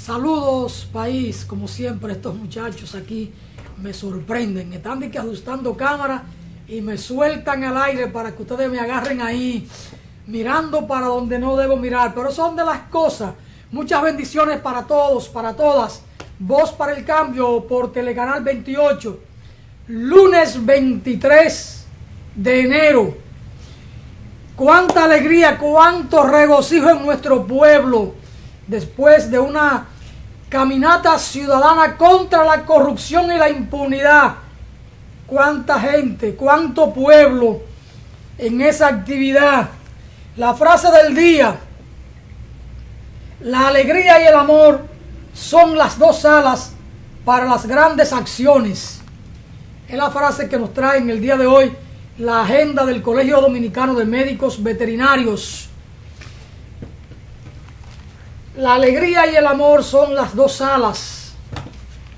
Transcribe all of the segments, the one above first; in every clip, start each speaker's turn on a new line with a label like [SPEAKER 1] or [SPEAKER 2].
[SPEAKER 1] Saludos, país. Como siempre, estos muchachos aquí me sorprenden. Están de que ajustando cámara y me sueltan al aire para que ustedes me agarren ahí, mirando para donde no debo mirar. Pero son de las cosas. Muchas bendiciones para todos, para todas. Voz para el Cambio por Telecanal 28. Lunes 23 de enero. Cuánta alegría, cuánto regocijo en nuestro pueblo. Después de una caminata ciudadana contra la corrupción y la impunidad. Cuánta gente, cuánto pueblo en esa actividad. La frase del día: la alegría y el amor son las dos alas para las grandes acciones. Es la frase que nos trae en el día de hoy la agenda del Colegio Dominicano de Médicos Veterinarios. La alegría y el amor son las dos alas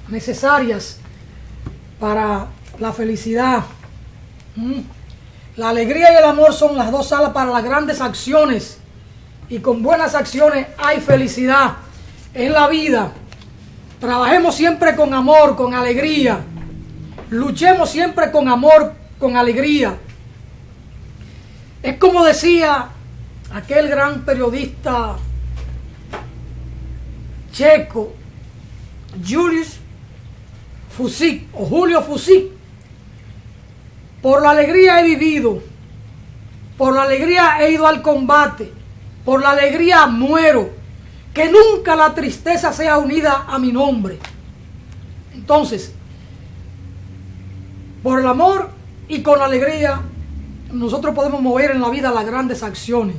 [SPEAKER 1] necesarias para la felicidad. La alegría y el amor son las dos alas para las grandes acciones. Y con buenas acciones hay felicidad en la vida. Trabajemos siempre con amor, con alegría. Luchemos siempre con amor, con alegría. Es como decía aquel gran periodista checo, Julius Fusik o Julio Fusik: por la alegría he vivido, por la alegría he ido al combate, por la alegría muero, que nunca la tristeza sea unida a mi nombre. Entonces, por el amor y con la alegría, nosotros podemos mover en la vida las grandes acciones.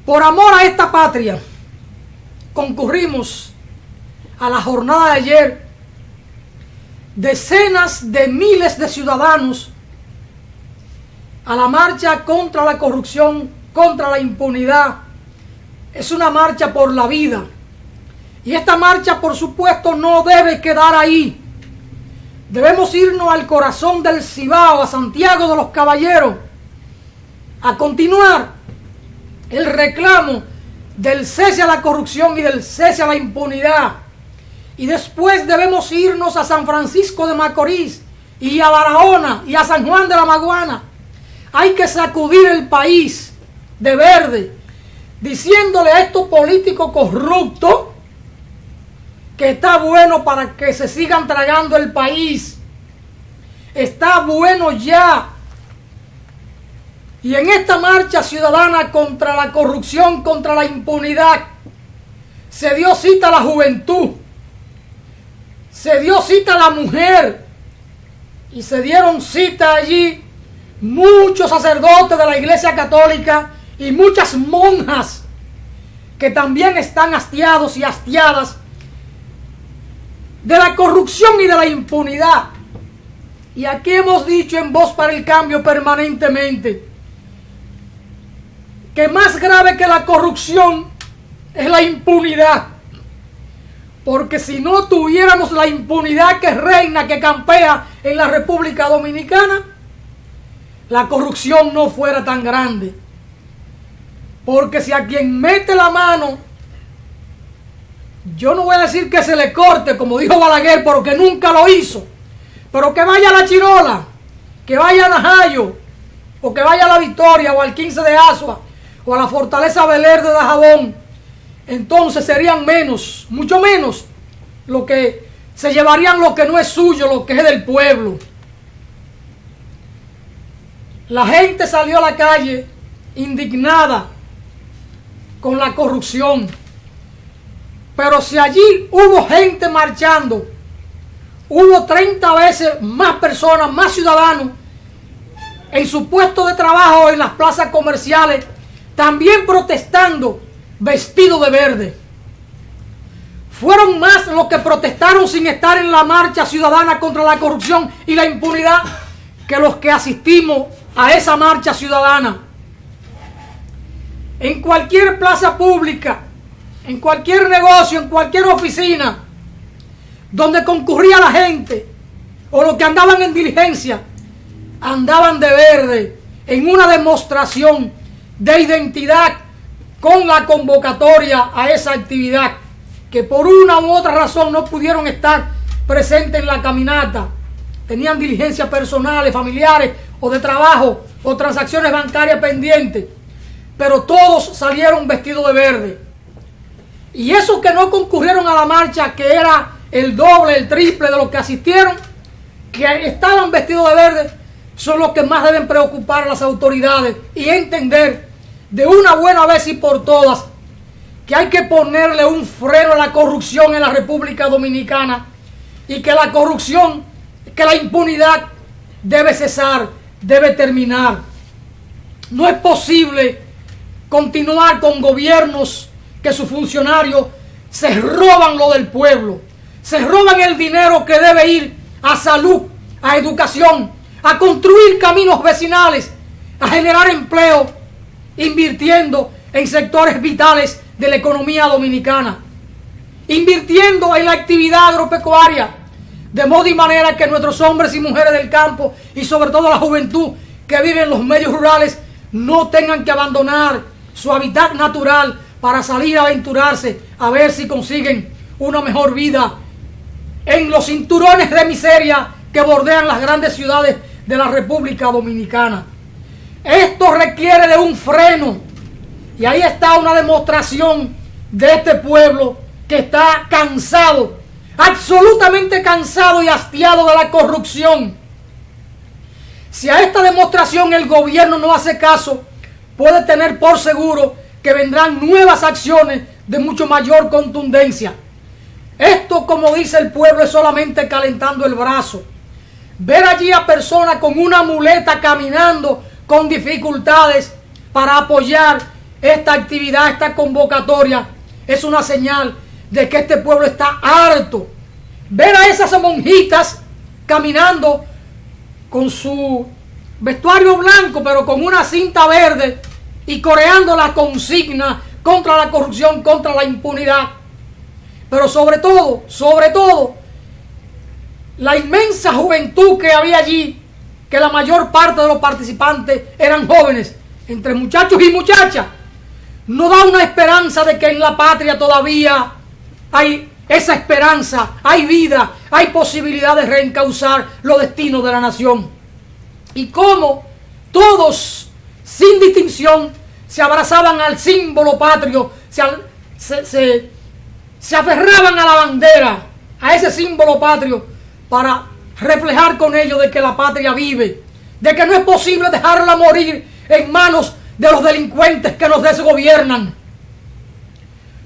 [SPEAKER 1] Por amor a esta patria, concurrimos a la jornada de ayer decenas de miles de ciudadanos a la marcha contra la corrupción, contra la impunidad. Es una marcha por la vida. Y esta marcha, por supuesto, no debe quedar ahí. Debemos irnos al corazón del Cibao, a Santiago de los Caballeros, a continuar el reclamo del cese a la corrupción y del cese a la impunidad. Y después debemos irnos a San Francisco de Macorís y a Barahona y a San Juan de la Maguana. Hay que sacudir el país de verde, diciéndole a estos políticos corruptos que está bueno para que se sigan tragando el país. Está bueno ya. Y en esta marcha ciudadana contra la corrupción, contra la impunidad, se dio cita a la juventud, se dio cita a la mujer, y se dieron cita allí muchos sacerdotes de la Iglesia Católica y muchas monjas que también están hastiados y hastiadas de la corrupción y de la impunidad. Y aquí hemos dicho en Voz para el Cambio permanentemente que más grave que la corrupción es la impunidad. Porque si no tuviéramos la impunidad que reina, que campea en la República Dominicana, la corrupción no fuera tan grande. Porque si a quien mete la mano, yo no voy a decir que se le corte, como dijo Balaguer, porque nunca lo hizo, pero que vaya a La Chirola, que vaya a Najayo, o que vaya a La Victoria, o al 15 de Asua, o a la Fortaleza Beler de Dajabón, entonces serían menos, mucho menos, lo que se llevarían lo que no es suyo, lo que es del pueblo. La gente salió a la calle indignada con la corrupción. Pero si allí hubo gente marchando, hubo 30 veces más personas, más ciudadanos, en su puesto de trabajo, en las plazas comerciales, también protestando, vestidos de verde. Fueron más los que protestaron sin estar en la marcha ciudadana contra la corrupción y la impunidad que los que asistimos a esa marcha ciudadana. En cualquier plaza pública, en cualquier negocio, en cualquier oficina donde concurría la gente, o los que andaban en diligencia, andaban de verde en una demostración de identidad con la convocatoria a esa actividad. que por una u otra razón no pudieron estar presentes en la caminata, tenían diligencias personales, familiares o de trabajo o transacciones bancarias pendientes, pero todos salieron vestidos de verde. Y esos que no concurrieron a la marcha, que era el doble, el triple de los que asistieron, que estaban vestidos de verde, son los que más deben preocupar a las autoridades y entender de una buena vez y por todas que hay que ponerle un freno a la corrupción en la República Dominicana y que la corrupción, que la impunidad debe cesar, debe terminar. No es posible continuar con gobiernos que sus funcionarios se roban lo del pueblo, se roban el dinero que debe ir a salud, a educación, a construir caminos vecinales, a generar empleo, invirtiendo en sectores vitales de la economía dominicana, invirtiendo en la actividad agropecuaria, de modo y manera que nuestros hombres y mujeres del campo y sobre todo la juventud que vive en los medios rurales no tengan que abandonar su hábitat natural para salir a aventurarse a ver si consiguen una mejor vida en los cinturones de miseria que bordean las grandes ciudades de la República Dominicana. Esto requiere de un freno, y ahí está una demostración de este pueblo que está cansado, absolutamente cansado y hastiado de la corrupción. Si a esta demostración el gobierno no hace caso, puede tener por seguro que vendrán nuevas acciones de mucho mayor contundencia. Esto, como dice el pueblo, es solamente calentando el brazo. Ver allí a personas con una muleta caminando con dificultades para apoyar esta actividad, esta convocatoria, es una señal de que este pueblo está harto. Ver a esas monjitas caminando con su vestuario blanco, pero con una cinta verde y coreando la consigna contra la corrupción, contra la impunidad. Pero sobre todo, la inmensa juventud que había allí, que la mayor parte de los participantes eran jóvenes, entre muchachos y muchachas, no da una esperanza de que en la patria todavía hay esa esperanza, hay vida, hay posibilidad de reencauzar los destinos de la nación. Y cómo todos, sin distinción, se abrazaban al símbolo patrio, se aferraban a la bandera, a ese símbolo patrio, para reflejar con ello de que la patria vive, de que no es posible dejarla morir en manos de los delincuentes que nos desgobiernan.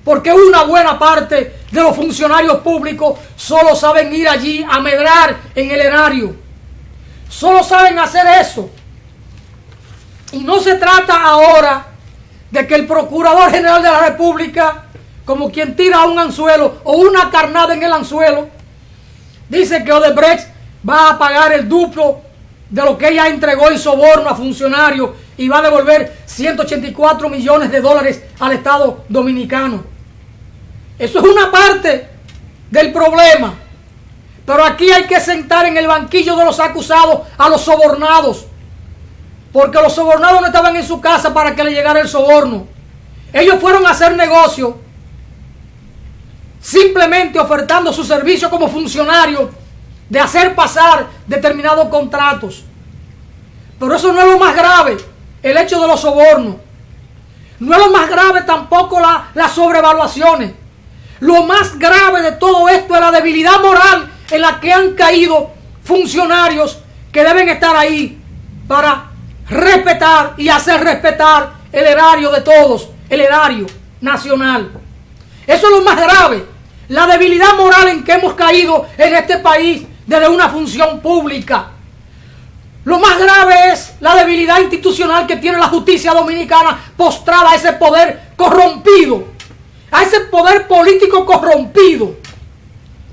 [SPEAKER 1] Porque una buena parte de los funcionarios públicos solo saben ir allí a medrar en el erario. Solo saben hacer eso. Y no se trata ahora de que el Procurador General de la República, como quien tira un anzuelo o una carnada en el anzuelo, dice que Odebrecht va a pagar el duplo de lo que ella entregó en soborno a funcionarios y va a devolver 184 millones de dólares al Estado dominicano. Eso es una parte del problema. Pero aquí hay que sentar en el banquillo de los acusados a los sobornados. Porque los sobornados no estaban en su casa para que le llegara el soborno. Ellos fueron a hacer negocio simplemente ofertando su servicio como funcionario de hacer pasar determinados contratos. Pero eso no es lo más grave, el hecho de los sobornos. No es lo más grave tampoco las sobrevaluaciones. Lo más grave de todo esto es la debilidad moral en la que han caído funcionarios que deben estar ahí para respetar y hacer respetar el erario de todos, el erario nacional. Eso es lo más grave, la debilidad moral en que hemos caído en este país desde una función pública. Lo más grave es la debilidad institucional que tiene la justicia dominicana postrada a ese poder corrompido, a ese poder político corrompido.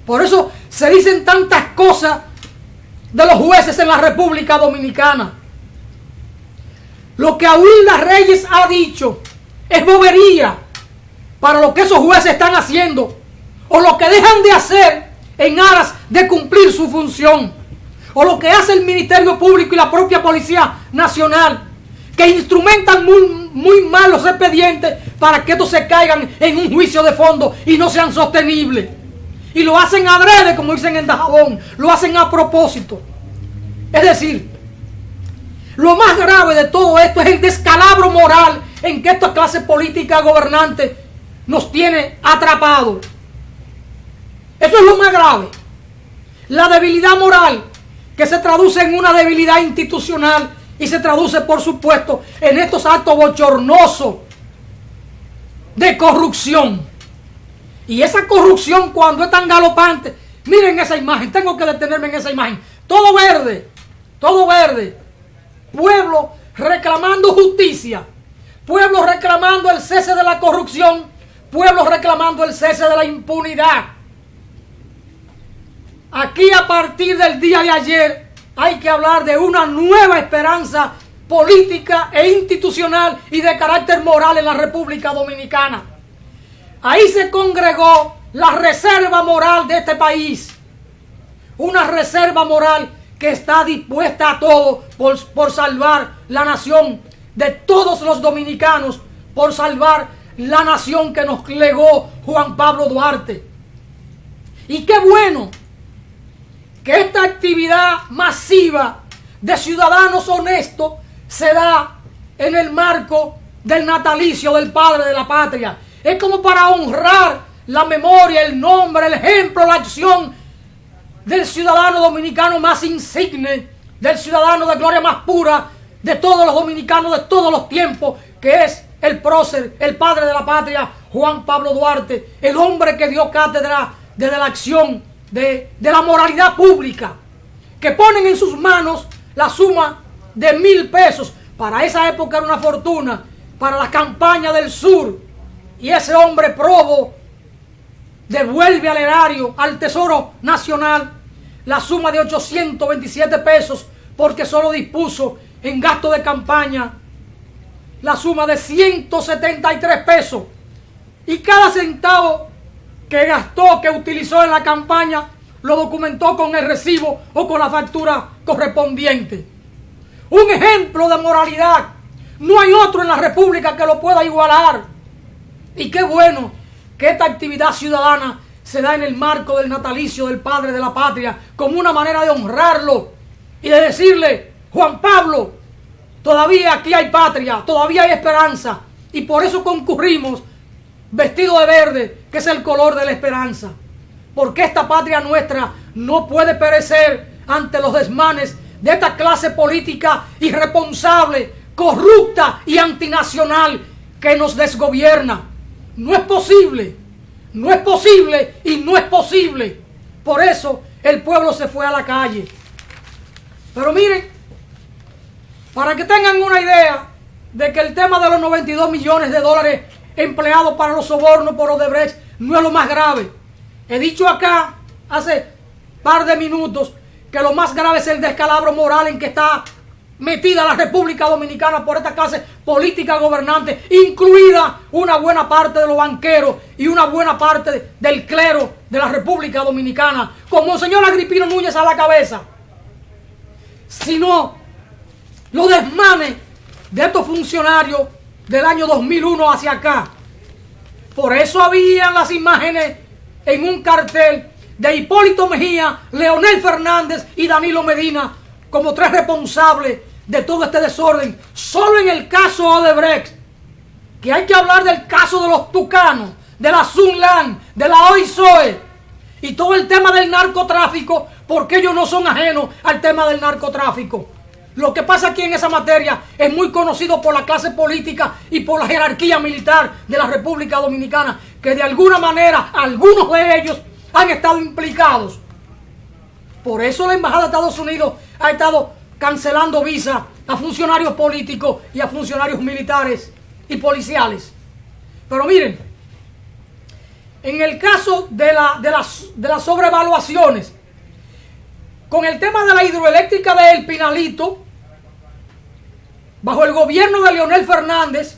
[SPEAKER 1] Por eso se dicen tantas cosas de los jueces en la República Dominicana. Lo que Aúlda Reyes ha dicho es bobería para lo que esos jueces están haciendo o lo que dejan de hacer en aras de cumplir su función, o lo que hace el Ministerio Público y la propia Policía Nacional, que instrumentan muy mal los expedientes para que estos se caigan en un juicio de fondo y no sean sostenibles. Y lo hacen adrede, como dicen en Dajabón, lo hacen a propósito. Es decir, lo más grave de todo esto es el descalabro moral en que esta clase política gobernante nos tiene atrapados. Eso es lo más grave. La debilidad moral, que se traduce en una debilidad institucional y se traduce, por supuesto, en estos actos bochornosos de corrupción. Y esa corrupción, cuando es tan galopante, miren esa imagen, tengo que detenerme en esa imagen. Todo verde, pueblo reclamando justicia, pueblo reclamando el cese de la corrupción, pueblo reclamando el cese de la impunidad. Aquí, a partir del día de ayer, hay que hablar de una nueva esperanza política e institucional y de carácter moral en la República Dominicana. Ahí se congregó la reserva moral de este país. Una reserva moral que está dispuesta a todo por salvar la nación de todos los dominicanos, por salvar la nación que nos legó Juan Pablo Duarte. Y qué bueno que esta actividad masiva de ciudadanos honestos se da en el marco del natalicio del padre de la patria. Es como para honrar la memoria, el nombre, el ejemplo, la acción del ciudadano dominicano más insigne, del ciudadano de gloria más pura, de todos los dominicanos de todos los tiempos, que es el prócer, el padre de la patria, Juan Pablo Duarte, el hombre que dio cátedra desde la acción de la moralidad pública, que ponen en sus manos la suma de 1,000 pesos. Para esa época era una fortuna, para la campaña del sur. Y ese hombre probo devuelve al erario, al Tesoro Nacional, la suma de 827 pesos, porque solo dispuso en gasto de campaña la suma de 173 pesos. Y cada centavo que gastó, que utilizó en la campaña, lo documentó con el recibo o con la factura correspondiente. Un ejemplo de moralidad. No hay otro en la República que lo pueda igualar. Y qué bueno que esta actividad ciudadana se da en el marco del natalicio del padre de la patria, como una manera de honrarlo y de decirle: Juan Pablo, todavía aquí hay patria, todavía hay esperanza. Y por eso concurrimos vestido de verde, que es el color de la esperanza. Porque esta patria nuestra no puede perecer ante los desmanes de esta clase política irresponsable, corrupta y antinacional que nos desgobierna. No es posible, no es posible y no es posible. Por eso el pueblo se fue a la calle. Pero miren, para que tengan una idea de que el tema de los 92 millones de dólares empleados para los sobornos por Odebrecht no es lo más grave. He dicho acá hace par de minutos que lo más grave es el descalabro moral en que está metida la República Dominicana por esta clase política gobernante, incluida una buena parte de los banqueros y una buena parte del clero de la República Dominicana, con Monseñor Agripino Núñez a la cabeza. Sino los desmanes de estos funcionarios del año 2001 hacia acá. Por eso habían las imágenes en un cartel de Hipólito Mejía, Leonel Fernández y Danilo Medina como 3 responsables de todo este desorden. Solo en el caso Odebrecht, que hay que hablar del caso de los tucanos, de la Sunland, de la OISOE y todo el tema del narcotráfico, porque ellos no son ajenos al tema del narcotráfico. Lo que pasa aquí en esa materia es muy conocido por la clase política y por la jerarquía militar de la República Dominicana, que de alguna manera algunos de ellos han estado implicados. Por eso la Embajada de Estados Unidos ha estado cancelando visas a funcionarios políticos y a funcionarios militares y policiales. Pero miren, en el caso de las sobrevaluaciones, con el tema de la hidroeléctrica de El Pinalito, bajo el gobierno de Leonel Fernández,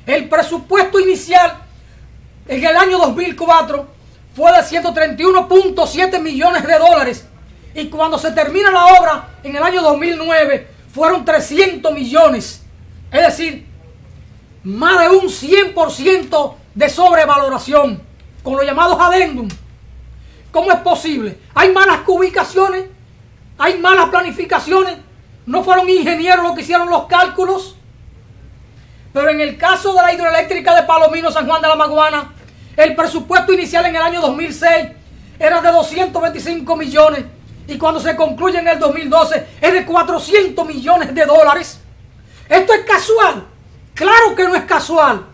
[SPEAKER 1] el presupuesto inicial en el año 2004 fue de 131.7 millones de dólares. Y cuando se termina la obra en el año 2009, fueron 300 millones. Es decir, más de un 100% de sobrevaloración, con los llamados adendum. ¿Cómo es posible? Hay malas ubicaciones, hay malas planificaciones, no fueron ingenieros los que hicieron los cálculos. Pero en el caso de la hidroeléctrica de Palomino, San Juan de la Maguana, el presupuesto inicial en el año 2006 era de 225 millones y cuando se concluye en el 2012 es de 400 millones de dólares. ¿Esto es casual? Claro que no es casual.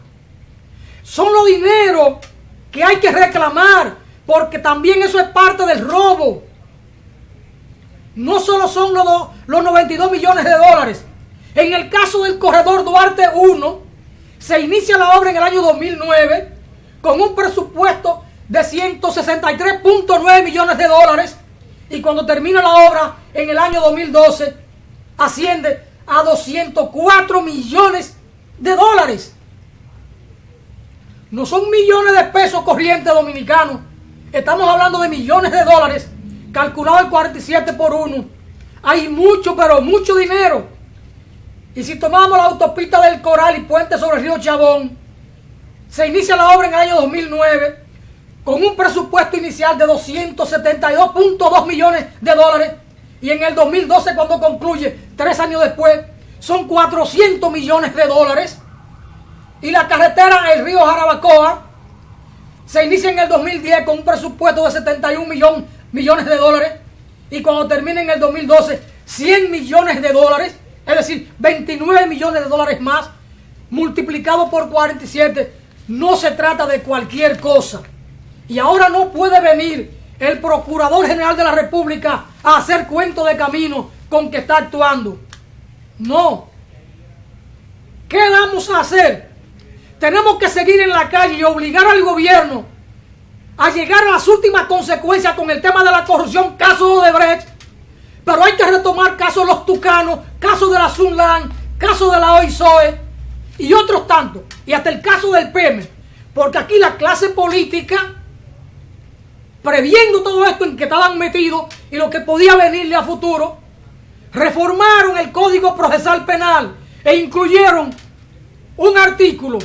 [SPEAKER 1] Son los dineros que hay que reclamar, porque también eso es parte del robo. No solo son los 92 millones de dólares. En el caso del corredor Duarte 1, se inicia la obra en el año 2009 con un presupuesto de 163.9 millones de dólares y cuando termina la obra en el año 2012 asciende a 204 millones de dólares. No son millones de pesos corrientes dominicanos, estamos hablando de millones de dólares, calculado el 47 por 1. Hay mucho, pero mucho dinero. Y si tomamos la autopista del Coral y puente sobre el río Chabón, se inicia la obra en el año 2009 con un presupuesto inicial de 272.2 millones de dólares y en el 2012 cuando concluye, 3 años después, son 400 millones de dólares. Y la carretera El Río Jarabacoa se inicia en el 2010 con un presupuesto de 71 millones de dólares y cuando termina en el 2012 100 millones de dólares, es decir, 29 millones de dólares más multiplicado por 47. No se trata de cualquier cosa. Y ahora no puede venir el Procurador General de la República a hacer cuento de camino con que está actuando. No. ¿Qué vamos a hacer? Tenemos que seguir en la calle y obligar al gobierno a llegar a las últimas consecuencias con el tema de la corrupción, caso de Odebrecht. Pero hay que retomar casos de los Tucanos, casos de la Sunland, casos de la OISOE y otros tantos. Y hasta el caso del PEME. Porque aquí la clase política, previendo todo esto en que estaban metidos y lo que podía venirle a futuro, reformaron el Código Procesal Penal e incluyeron un artículo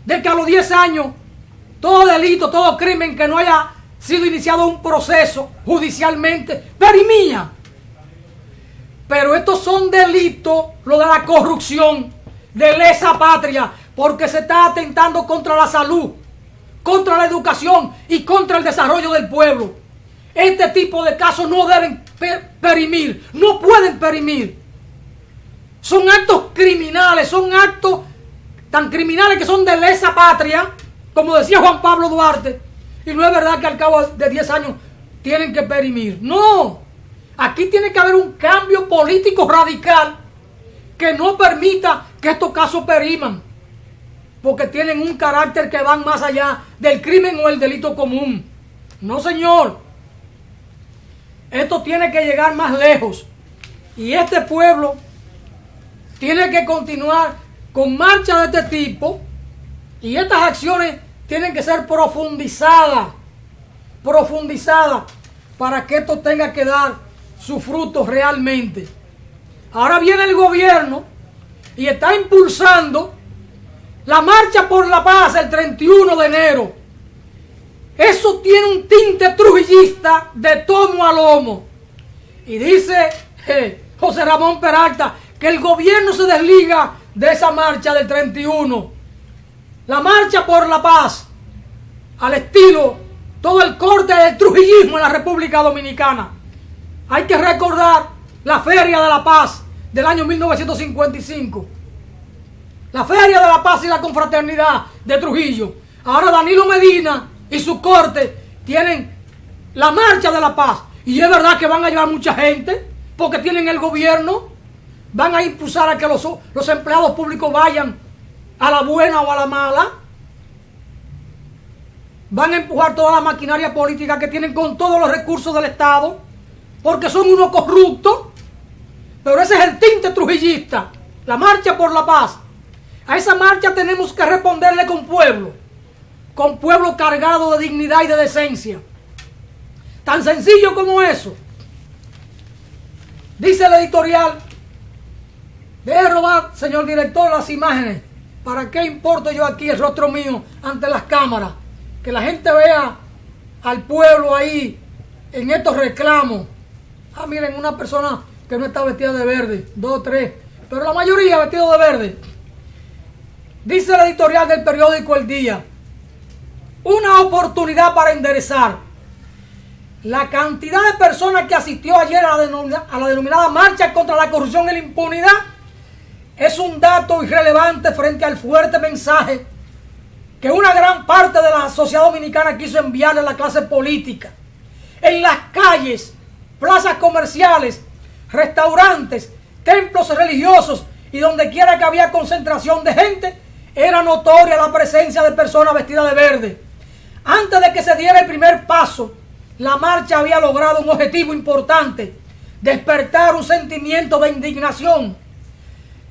[SPEAKER 1] de que a los 10 años todo delito, todo crimen que no haya sido iniciado un proceso judicialmente, perimía. Pero estos son delitos, lo de la corrupción, de lesa patria, porque se está atentando contra la salud, contra la educación y contra el desarrollo del pueblo. Este tipo de casos no deben perimir, no pueden perimir. Son actos criminales, son actos tan criminales que son de lesa patria, como decía Juan Pablo Duarte, y no es verdad que al cabo de 10 años tienen que perimir. No, aquí tiene que haber un cambio político radical que no permita que estos casos periman, porque tienen un carácter que van más allá del crimen o el delito común. No, señor. Esto tiene que llegar más lejos. Y este pueblo tiene que continuar con marchas de este tipo. Y estas acciones tienen que ser profundizadas. Para que esto tenga que dar sus frutos realmente. Ahora viene el gobierno y está impulsando la marcha por la paz el 31 de enero. Eso tiene un tinte trujillista de tomo a lomo. Y dice José Ramón Peralta que el gobierno se desliga de esa marcha del 31. La marcha por la paz, al estilo, todo el corte del trujillismo en la República Dominicana. Hay que recordar la Feria de la Paz del año 1955. La Feria de la Paz y la Confraternidad de Trujillo. Ahora Danilo Medina y su corte tienen la Marcha de la Paz. Y es verdad que van a llevar mucha gente, porque tienen el gobierno. Van a impulsar a que los empleados públicos vayan a la buena o a la mala. Van a empujar toda la maquinaria política que tienen con todos los recursos del Estado, porque son unos corruptos. Pero ese es el tinte trujillista. La marcha por la paz. A esa marcha tenemos que responderle con pueblo cargado de dignidad y de decencia. Tan sencillo como eso. Dice el editorial Deje robar, señor director, las imágenes. ¿Para qué importo yo aquí el rostro mío ante las cámaras? Que la gente vea al pueblo ahí en estos reclamos. Ah, miren, una persona que no está vestida de verde, 2 o 3, pero la mayoría vestido de verde. Dice el editorial del periódico El Día: una oportunidad para enderezar. La cantidad de personas que asistió ayer a la denominada marcha contra la corrupción y la impunidad es un dato irrelevante frente al fuerte mensaje que una gran parte de la sociedad dominicana quiso enviarle a la clase política. En las calles, plazas comerciales, restaurantes, templos religiosos y donde quiera que había concentración de gente, era notoria la presencia de personas vestidas de verde. Antes de que se diera el primer paso, la marcha había logrado un objetivo importante: despertar un sentimiento de indignación.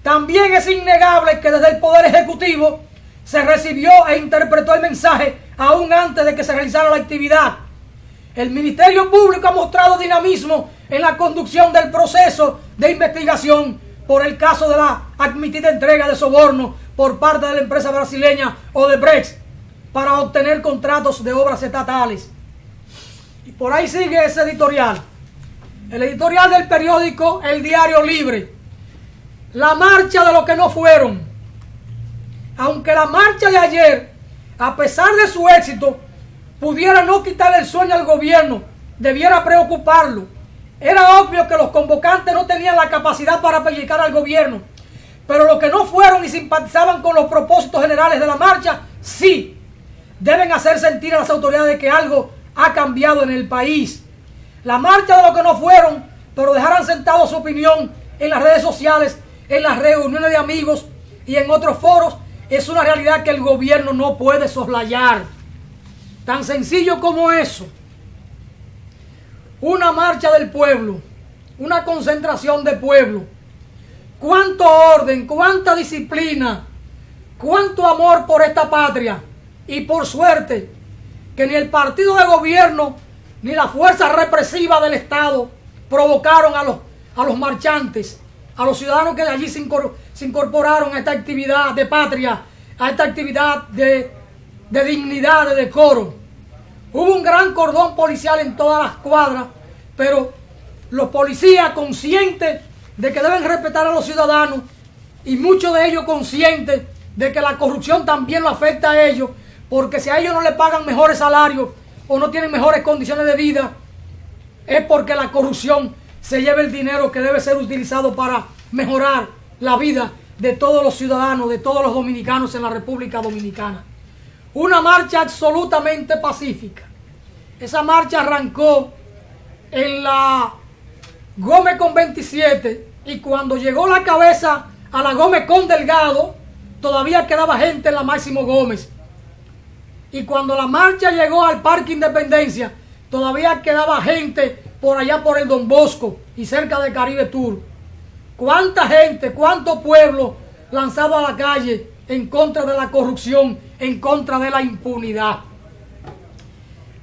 [SPEAKER 1] También es innegable que desde el Poder Ejecutivo se recibió e interpretó el mensaje aún antes de que se realizara la actividad. El Ministerio Público ha mostrado dinamismo en la conducción del proceso de investigación por el caso de la admitida entrega de soborno por parte de la empresa brasileña Odebrecht para obtener contratos de obras estatales. Y por ahí sigue ese editorial. El editorial del periódico El Diario Libre: la marcha de los que no fueron. Aunque la marcha de ayer, a pesar de su éxito, pudiera no quitarle el sueño al gobierno, debiera preocuparlo. Era obvio que los convocantes no tenían la capacidad para pellizcar al gobierno, pero los que no fueron y simpatizaban con los propósitos generales de la marcha, sí, deben hacer sentir a las autoridades que algo ha cambiado en el país. La marcha de los que no fueron, pero dejaran sentado su opinión en las redes sociales, en las reuniones de amigos y en otros foros, es una realidad que el gobierno no puede soslayar. Tan sencillo como eso. Una marcha del pueblo, una concentración de pueblo. Cuánto orden, cuánta disciplina, cuánto amor por esta patria. Y por suerte, que ni el partido de gobierno ni la fuerza represiva del Estado provocaron a los marchantes, a los ciudadanos que de allí se incorporaron a esta actividad de patria, a esta actividad de dignidad, de decoro. Hubo un gran cordón policial en todas las cuadras, pero los policías conscientes de que deben respetar a los ciudadanos, y muchos de ellos conscientes de que la corrupción también lo afecta a ellos, porque si a ellos no le pagan mejores salarios o no tienen mejores condiciones de vida, es porque la corrupción se lleva el dinero que debe ser utilizado para mejorar la vida de todos los ciudadanos, de todos los dominicanos en la República Dominicana. Una marcha absolutamente pacífica. Esa marcha arrancó en la Gómez con 27 y cuando llegó la cabeza a la Gómez con Delgado, todavía quedaba gente en la Máximo Gómez. Y cuando la marcha llegó al Parque Independencia, todavía quedaba gente por allá por el Don Bosco y cerca del Caribe Tour. ¿Cuánta gente, cuánto pueblo lanzado a la calle en contra de la corrupción, en contra de la impunidad?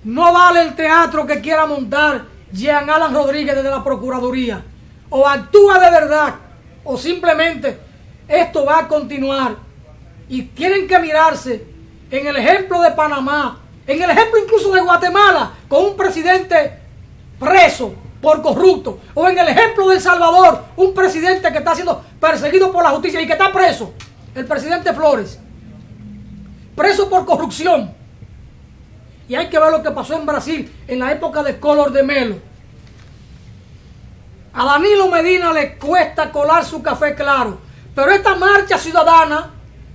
[SPEAKER 1] No vale el teatro que quiera montar Jean Alan Rodríguez desde la Procuraduría. O actúa de verdad, o simplemente esto va a continuar. Y tienen que mirarse en el ejemplo de Panamá, en el ejemplo incluso de Guatemala, con un presidente preso por corrupto, o en el ejemplo de El Salvador, un presidente que está siendo perseguido por la justicia y que está preso, el presidente Flores, preso por corrupción. Y hay que ver lo que pasó en Brasil en la época de Collor de Mello. A Danilo Medina le cuesta colar su café claro, pero esta marcha ciudadana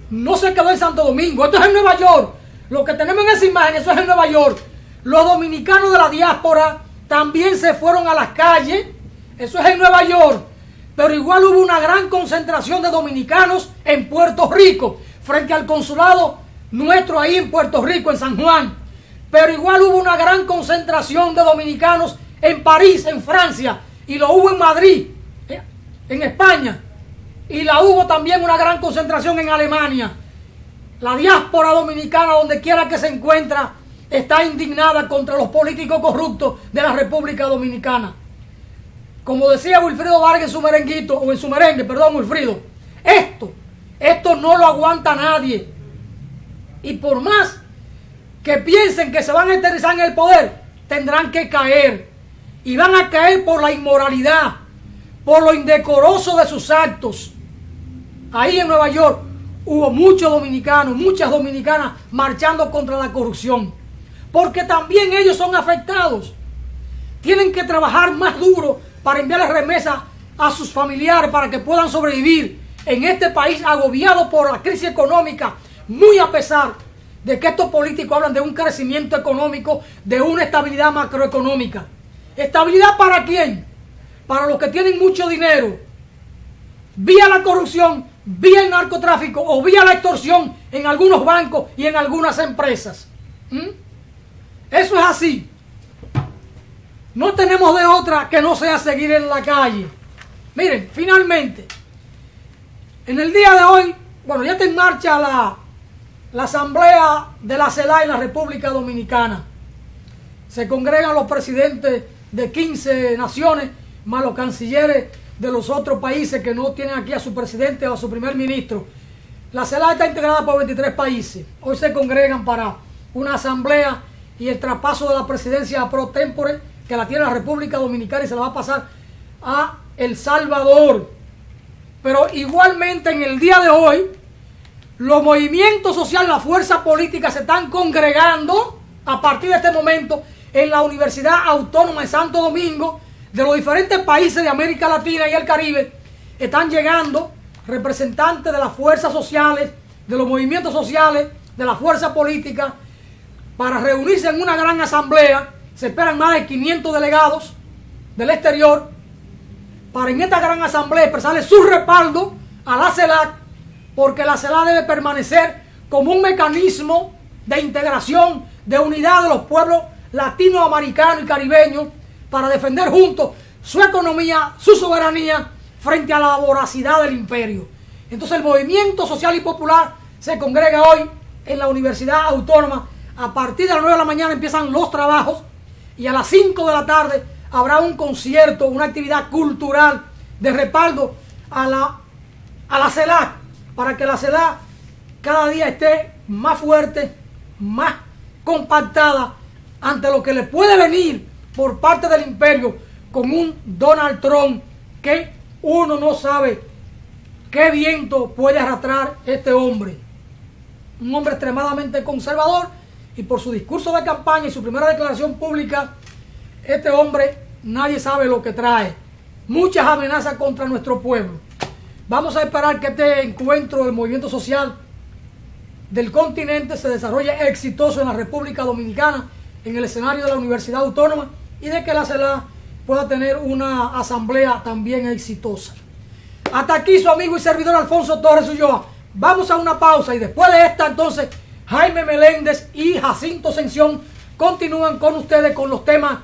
[SPEAKER 1] no se quedó en Santo Domingo, esto es en Nueva York. Lo que tenemos en esa imagen, eso es en Nueva York. Los dominicanos de la diáspora también se fueron a las calles, eso es en Nueva York. Pero igual hubo una gran concentración de dominicanos en Puerto Rico, frente al consulado nuestro ahí en Puerto Rico, en San Juan. Pero igual hubo una gran concentración de dominicanos en París, en Francia, y lo hubo en Madrid, en España. Y la hubo también una gran concentración en Alemania. La diáspora dominicana, donde quiera que se encuentra, está indignada contra los políticos corruptos de la República Dominicana. Como decía Wilfrido Vargas en su merenguito, o en su merengue, perdón, Wilfrido, Esto no lo aguanta nadie. Y por más que piensen que se van a eternizar en el poder, tendrán que caer. Y van a caer por la inmoralidad, por lo indecoroso de sus actos. Ahí en Nueva York hubo muchos dominicanos, muchas dominicanas marchando contra la corrupción. Porque también ellos son afectados. Tienen que trabajar más duro para enviarles remesas a sus familiares para que puedan sobrevivir en este país agobiado por la crisis económica, muy a pesar de que estos políticos hablan de un crecimiento económico, de una estabilidad macroeconómica. ¿Estabilidad para quién? Para los que tienen mucho dinero, vía la corrupción, vía el narcotráfico o vía la extorsión en algunos bancos y en algunas empresas. Eso es así. No tenemos de otra que no sea seguir en la calle. Miren, finalmente, en el día de hoy, bueno, ya está en marcha la asamblea de la CELAC en la República Dominicana. Se congregan los presidentes de 15 naciones, más los cancilleres de los otros países que no tienen aquí a su presidente o a su primer ministro. La CELAC está integrada por 23 países. Hoy se congregan para una asamblea y el traspaso de la presidencia pro tempore, que la tiene la República Dominicana y se la va a pasar a El Salvador. Pero igualmente en el día de hoy, los movimientos sociales, las fuerzas políticas se están congregando a partir de este momento en la Universidad Autónoma de Santo Domingo. De los diferentes países de América Latina y el Caribe están llegando representantes de las fuerzas sociales, de los movimientos sociales, de las fuerzas políticas, para reunirse en una gran asamblea. Se esperan más de 500 delegados del exterior para en esta gran asamblea expresarle su respaldo a la CELAC, porque la CELAC debe permanecer como un mecanismo de integración, de unidad de los pueblos latinoamericanos y caribeños para defender juntos su economía, su soberanía frente a la voracidad del imperio. Entonces el movimiento social y popular se congrega hoy en la Universidad Autónoma. A partir de las 9 de la mañana empiezan los trabajos y a las 5 de la tarde habrá un concierto, una actividad cultural de respaldo a la CELAC, para que la CELAC cada día esté más fuerte, más compactada ante lo que le puede venir por parte del imperio con un Donald Trump que uno no sabe qué viento puede arrastrar este hombre. Un hombre extremadamente conservador, y por su discurso de campaña y su primera declaración pública, este hombre nadie sabe lo que trae. Muchas amenazas contra nuestro pueblo. Vamos a esperar que este encuentro del movimiento social del continente se desarrolle exitoso en la República Dominicana, en el escenario de la Universidad Autónoma, y de que la CELAC pueda tener una asamblea también exitosa. Hasta aquí su amigo y servidor Alfonso Torres Ulloa. Vamos a una pausa y después de esta entonces Jaime Meléndez y Jacinto Ascensión continúan con ustedes con los temas